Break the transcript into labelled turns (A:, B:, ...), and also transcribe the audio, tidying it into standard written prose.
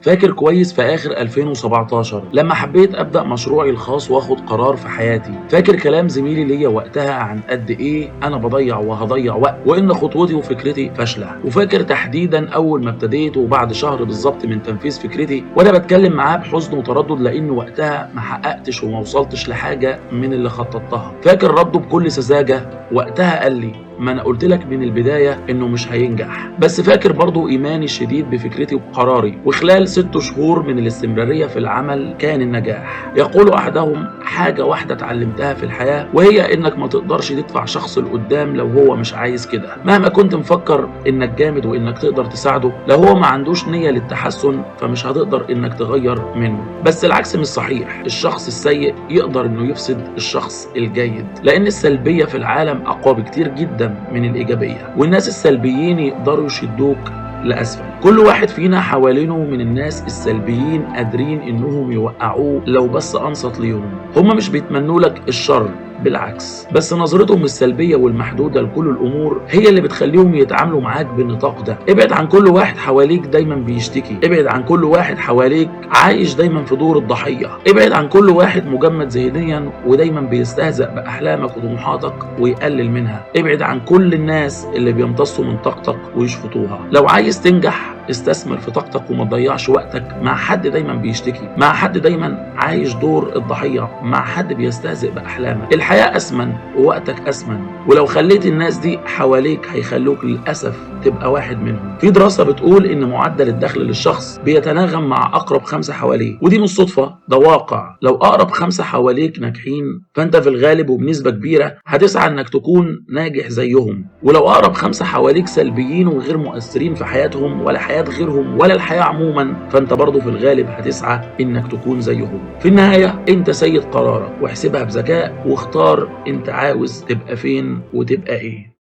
A: فاكر كويس في آخر 2017 لما حبيت أبدأ مشروعي الخاص وآخد قرار في حياتي. فاكر كلام زميلي ليا وقتها عن قد إيه أنا بضيع وهضيع وقت وإن خطوتي وفكرتي فاشلة. وفاكر تحديدا أول ما ابتديت وبعد شهر بالظبط من تنفيذ فكرتي وأنا بتكلم معاه بحزن وتردد لأن وقتها ما حققتش وما وصلتش لحاجة من اللي خططتها. فاكر رده بكل سذاجة وقتها قال لي: ما انا قلت لك من البدايه انه مش هينجح. بس فاكر برضو ايماني الشديد بفكرتي وبقراري، وخلال 6 شهور من الاستمراريه في العمل كان النجاح. يقول احدهم: حاجه واحده اتعلمتها في الحياه وهي انك ما تقدرش تدفع شخص لقدام لو هو مش عايز كده. مهما كنت مفكر انك جامد وانك تقدر تساعده، لو هو ما عندوش نيه للتحسن فمش هتقدر انك تغير منه. بس العكس مش صحيح، الشخص السيء يقدر انه يفسد الشخص الجيد، لان السلبيه في العالم اقوى بكتير جدا من الإيجابية، والناس السلبيين يقدروا يشدوك لأسفل. كل واحد فينا حوالينه من الناس السلبيين قادرين إنهم يوقعوه لو بس أنصت ليهم. هما مش بيتمنوا لك الشر، بالعكس، بس نظرتهم السلبية والمحدودة لكل الأمور هي اللي بتخليهم يتعاملوا معاك بالنطاق ده. ابعد عن كل واحد حواليك دايما بيشتكي، ابعد عن كل واحد حواليك عايش دايما في دور الضحية، ابعد عن كل واحد مجمد ذهنيا ودايما بيستهزأ بأحلامك وطموحاتك ويقلل منها، ابعد عن كل الناس اللي بيمتصوا من طاقتك ويشفطوها. لو عايز تنجح استثمر في طاقتك وما تضيعش وقتك مع حد دايما بيشتكي، مع حد دايما عايش دور الضحية، مع حد بيستهزئ بأحلامك. الحياة أثمن ووقتك أثمن، ولو خليت الناس دي حواليك هيخلوك للأسف تبقى واحد منهم. في دراسة بتقول إن معدل الدخل للشخص بيتناغم مع أقرب 5 حواليه، ودي مش صدفة، ده واقع. لو أقرب 5 حواليك ناجحين فأنت في الغالب وبنسبة كبيرة هتسعى إنك تكون ناجح زيهم، ولو أقرب 5 حواليك سلبيين وغير مؤثرين في حياتهم ولا حياة غيرهم ولا الحياة عموما، فأنت برضه في الغالب هتسعى إنك تكون زيهم. في النهاية أنت سيد قرارك، واحسبها بذكاء واختار أنت عاوز تبقى فين وتبقى إيه.